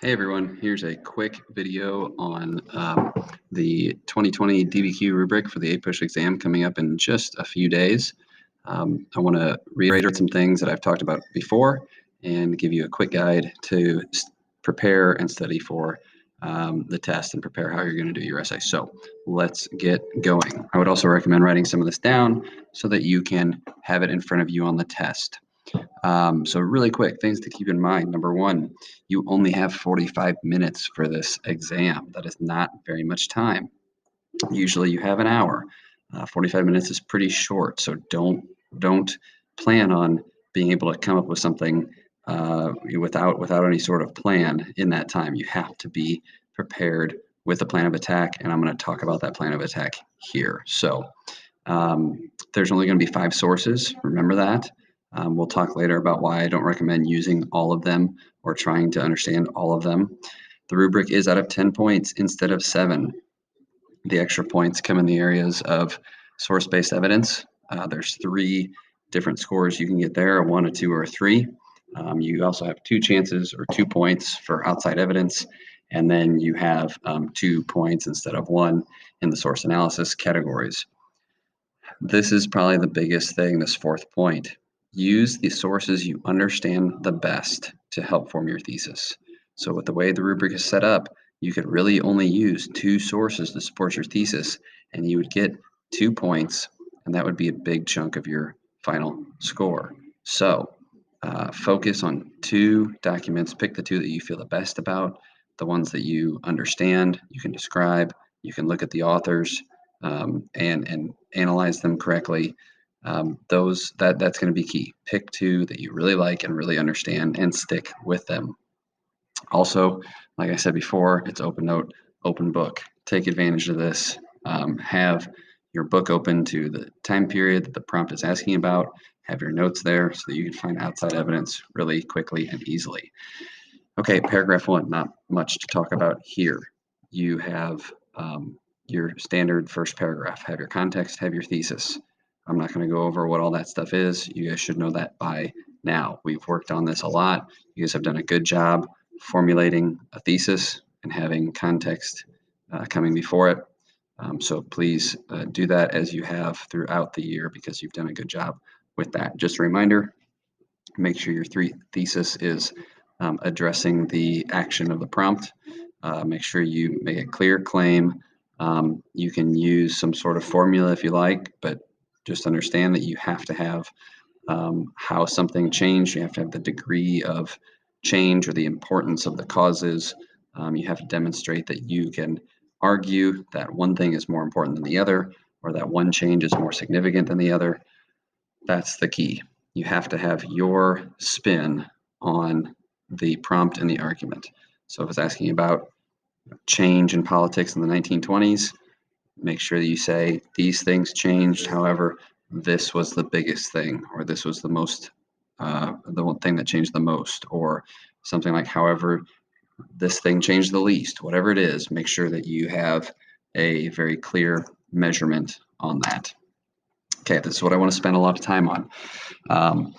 Hey everyone, here's a quick video on the 2020 DBQ rubric for the AP US exam coming up in just a few days. I want to reiterate some things that I've talked about before and give you a quick guide to prepare and study for the test and prepare how you're going to do your essay. So let's get going. I would also recommend writing some of this down so that you can have it in front of you on the test. So really quick, things to keep in mind. Number one, you only have 45 minutes for this exam. That is not very much time. Usually you have an hour. 45 minutes is pretty short, so don't plan on being able to come up with something without any sort of plan in that time. You have to be prepared with a plan of attack, and I'm going to talk about that plan of attack here. So there's only going to be 5 sources. Remember that. We'll talk later about why I don't recommend using all of them or trying to understand all of them. The rubric is out of 10 points instead of 7. The extra points come in the areas of source-based evidence. There's 3 different scores you can get there, a 1, a 2, or a 3. You also have 2 chances or 2 points for outside evidence, and then you have 2 points instead of 1 in the source analysis categories. This is probably the biggest thing, this 4th point. Use the sources you understand the best to help form your thesis. So with the way the rubric is set up, you could really only use 2 sources to support your thesis, and you would get 2 points, and that would be a big chunk of your final score. So focus on 2 documents. Pick the 2 that you feel the best about, the ones that you understand, you can describe, you can look at the authors, and analyze them correctly. That's going to be key. Pick 2 that you really like and really understand and stick with them. Also, like I said before, it's open note, open book. Take advantage of this. Have your book open to the time period that the prompt is asking about. Have your notes there so that you can find outside evidence really quickly and easily. Okay, paragraph 1, not much to talk about here. You have your standard first paragraph. Have your context, have your thesis. I'm not going to go over what all that stuff is. You guys should know that by now. We've worked on this a lot. You guys have done a good job formulating a thesis and having context coming before it. So please do that as you have throughout the year because you've done a good job with that. Just a reminder, make sure your thesis is addressing the action of the prompt. Make sure you make a clear claim. You can use some sort of formula if you like, but just understand that you have to have how something changed. You have to have the degree of change or the importance of the causes. You have to demonstrate that you can argue that one thing is more important than the other, or that one change is more significant than the other. That's the key. You have to have your spin on the prompt and the argument. So if it's asking about change in politics in the 1920s, make sure that you say these things changed. However, this was the biggest thing, or this was the one thing that changed the most, or something like, however, this thing changed the least. Whatever it is, make sure that you have a very clear measurement on that. Okay, this is what I want to spend a lot of time on.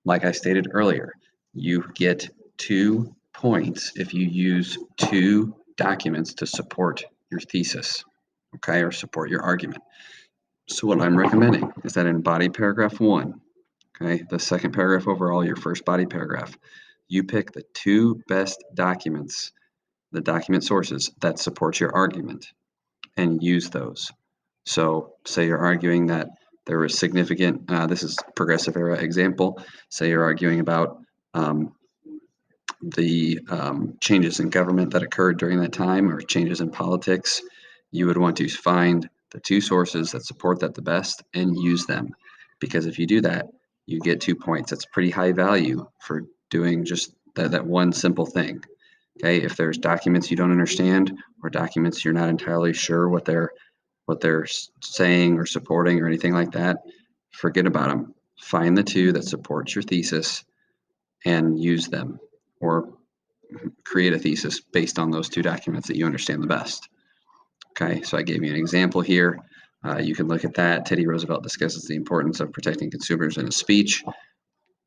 Like I stated earlier, you get 2 points if you use 2 documents to support your thesis, okay, or support your argument. So what I'm recommending is that in body paragraph 1, okay, the second paragraph overall, your first body paragraph, you pick the 2 best documents, the document sources that support your argument, and use those. So say you're arguing that there was significant, this is progressive era example, say you're arguing about the changes in government that occurred during that time or changes in politics, you would want to find the 2 sources that support that the best and use them. Because if you do that, you get 2 points. That's pretty high value for doing just that one simple thing. Okay, if there's documents you don't understand or documents you're not entirely sure what they're saying or supporting or anything like that, forget about them. Find the 2 that support your thesis and use them, or create a thesis based on those 2 documents that you understand the best. Okay, so I gave you an example here. You can look at that. Teddy Roosevelt discusses the importance of protecting consumers in his speech.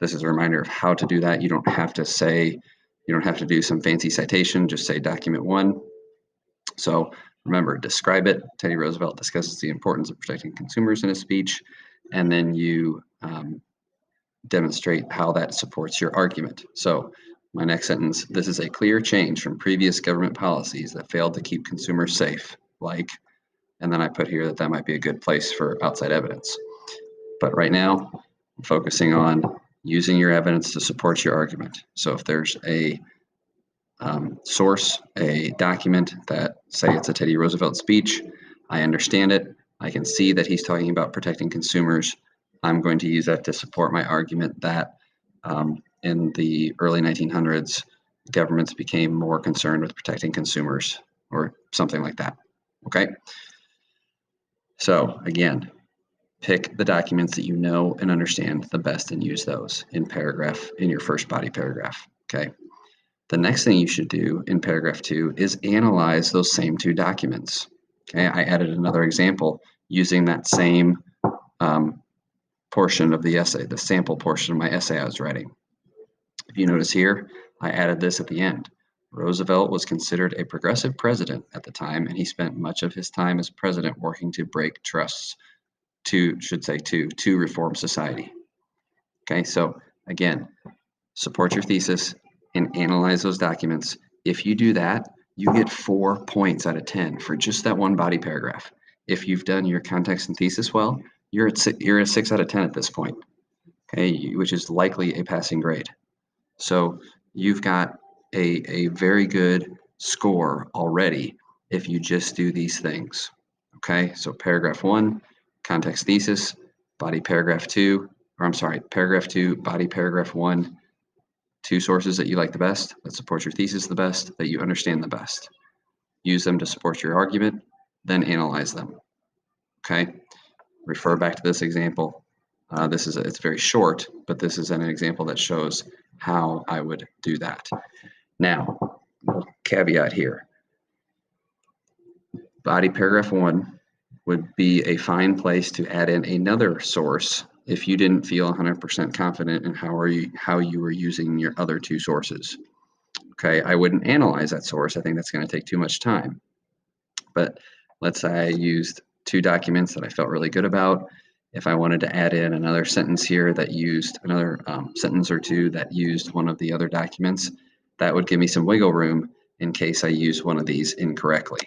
This is a reminder of how to do that. You don't have to say You don't have to do some fancy citation, just say document 1. So remember, describe it. Teddy Roosevelt discusses the importance of protecting consumers in his speech, and then you demonstrate how that supports your argument. So my next sentence, this is a clear change from previous government policies that failed to keep consumers safe, like, and then I put here that might be a good place for outside evidence. But right now, I'm focusing on using your evidence to support your argument. So if there's a source, a document that say it's a Teddy Roosevelt speech, I understand it, I can see that he's talking about protecting consumers, I'm going to use that to support my argument that in the early 1900s, governments became more concerned with protecting consumers or something like that, okay? So again, pick the documents that you know and understand the best and use those in your first body paragraph, okay? The next thing you should do in paragraph 2 is analyze those same 2 documents. Okay, I added another example using that same portion of the essay, the sample portion of my essay I was writing. If you notice here, I added this at the end. Roosevelt was considered a progressive president at the time, and he spent much of his time as president working to break trusts to reform society. Okay, so again, support your thesis and analyze those documents. If you do that, you get 4 points out of 10 for just that one body paragraph. If you've done your context and thesis well, you're at 6 out of 10 at this point, okay, which is likely a passing grade. So you've got a very good score already if you just do these things, okay? So paragraph 1, context thesis, body paragraph 2, or I'm sorry, paragraph 2, body paragraph 1, 2 sources that you like the best, that support your thesis the best, that you understand the best. Use them to support your argument, then analyze them. Okay? Refer back to this example. It's very short, but this is an example that shows how I would do that. Now, caveat here. Body paragraph 1 would be a fine place to add in another source if you didn't feel 100% confident in how you were using your other 2 sources. Okay, I wouldn't analyze that source. I think that's going to take too much time. But let's say I used 2 documents that I felt really good about. If I wanted to add in another sentence here that used another sentence or 2 that used one of the other documents, that would give me some wiggle room in case I use one of these incorrectly.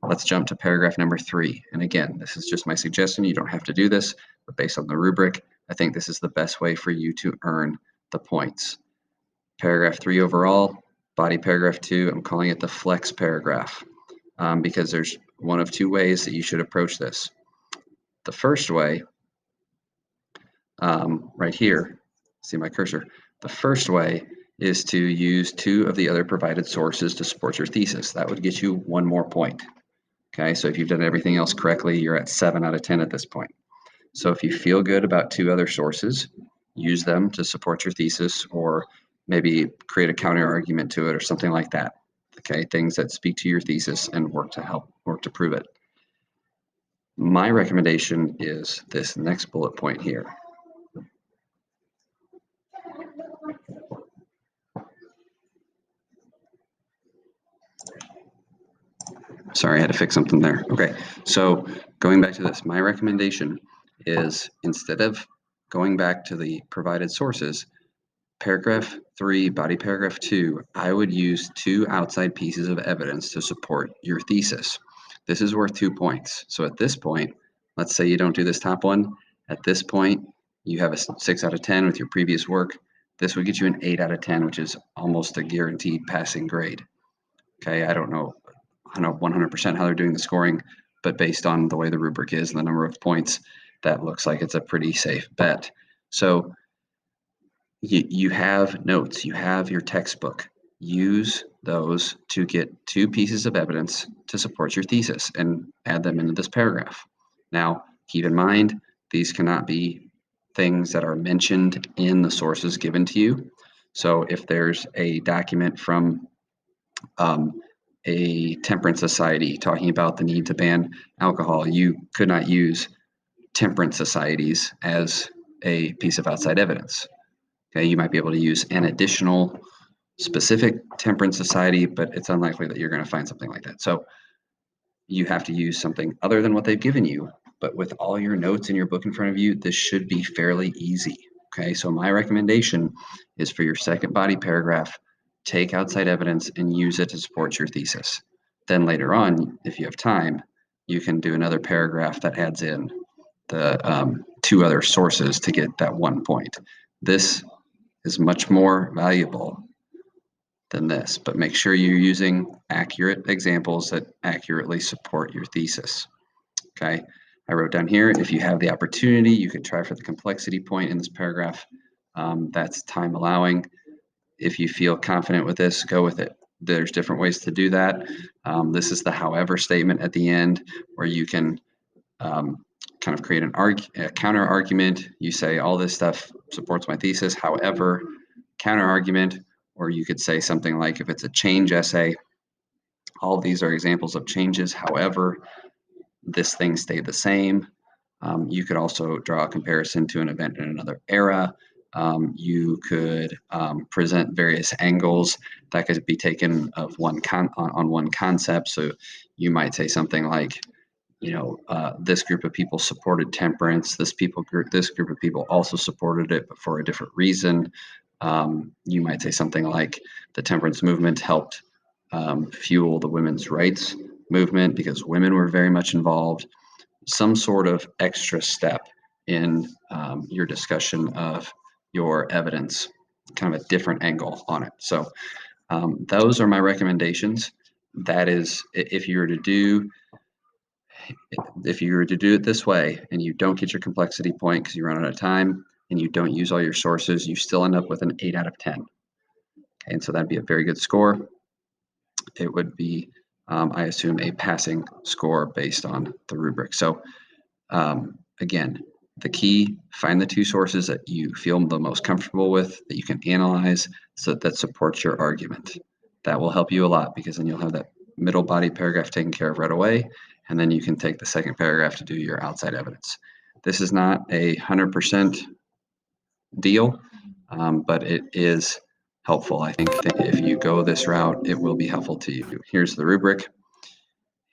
Let's jump to paragraph number 3. And again, this is just my suggestion. You don't have to do this, but based on the rubric, I think this is the best way for you to earn the points. Paragraph 3 overall, body paragraph 2, I'm calling it the flex paragraph because there's one of 2 ways that you should approach this. The first way, right here, see my cursor, the first way is to use 2 of the other provided sources to support your thesis. That would get you 1 more point. Okay, so if you've done everything else correctly, you're at 7 out of 10 at this point. So if you feel good about 2 other sources, use them to support your thesis or maybe create a counter argument to it or something like that. Okay, things that speak to your thesis and work to prove it. My recommendation is this next bullet point here. Sorry, I had to fix something there. Okay, so going back to this, my recommendation is instead of going back to the provided sources, paragraph 3, body paragraph 2, I would use 2 outside pieces of evidence to support your thesis. This is worth 2 points. So at this point, let's say you don't do this top one. At this point, you have a 6 out of 10 with your previous work. This would get you an 8 out of 10, which is almost a guaranteed passing grade. Okay, I don't know 100% how they're doing the scoring, but based on the way the rubric is and the number of points, that looks like it's a pretty safe bet. So you have notes, you have your textbook. Use those to get 2 pieces of evidence to support your thesis and add them into this paragraph. Now, keep in mind, these cannot be things that are mentioned in the sources given to you. So if there's a document from a temperance society talking about the need to ban alcohol, you could not use temperance societies as a piece of outside evidence. Okay, you might be able to use an additional specific temperance society, but it's unlikely that you're going to find something like that. So you have to use something other than what they've given you. But with all your notes in your book in front of you, this should be fairly easy. Okay, so my recommendation is for your second body paragraph, take outside evidence and use it to support your thesis. Then later on, if you have time, you can do another paragraph that adds in the two other sources to get that 1 point. This is much more valuable than this, but make sure you're using accurate examples that accurately support your thesis. Okay, I wrote down here, if you have the opportunity, you could try for the complexity point in this paragraph. That's time allowing. If you feel confident with this, go with it. There's different ways to do that. This is the however statement at the end, where you can kind of create a counter argument. You say all this stuff supports my thesis, however, counter argument. Or you could say something like, if it's a change essay, all of these are examples of changes. However, this thing stayed the same. You could also draw a comparison to an event in another era. You could present various angles that could be taken of on one concept. So you might say something like, this group of people supported temperance. This group of people also supported it, but for a different reason. You might say something like, the temperance movement helped fuel the women's rights movement because women were very much involved. Some sort of extra step in your discussion of your evidence, kind of a different angle on it. So those are my recommendations. That is, if you were to do it this way and you don't get your complexity point because you run out of time and you don't use all your sources, you still end up with an 8 out of 10. Okay, and so that'd be a very good score. It would be, I assume, a passing score based on the rubric. So again, the key, find the two sources that you feel the most comfortable with, that you can analyze, so that supports your argument. That will help you a lot, because then you'll have that middle body paragraph taken care of right away, and then you can take the second paragraph to do your outside evidence. This is not a 100% deal, but it is helpful. I think that if you go this route, it will be helpful to you. Here's the rubric.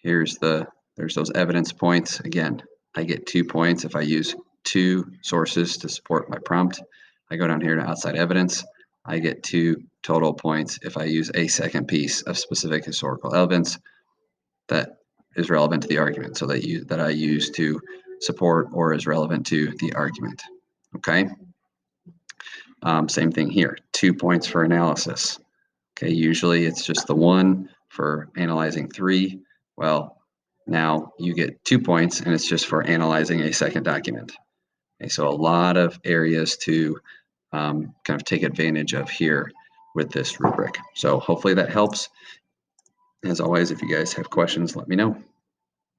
There's those evidence points. Again, I get 2 points if I use 2 sources to support my prompt. I go down here to outside evidence. I get 2 total points if I use a second piece of specific historical evidence that is relevant to the argument, so that I use to support or is relevant to the argument. Okay. Same thing here. 2 points for analysis. Okay. Usually it's just the 1 for analyzing 3. Well, now you get 2 points, and it's just for analyzing a second document. Okay, so a lot of areas to kind of take advantage of here with this rubric. So hopefully that helps. As always, if you guys have questions, let me know.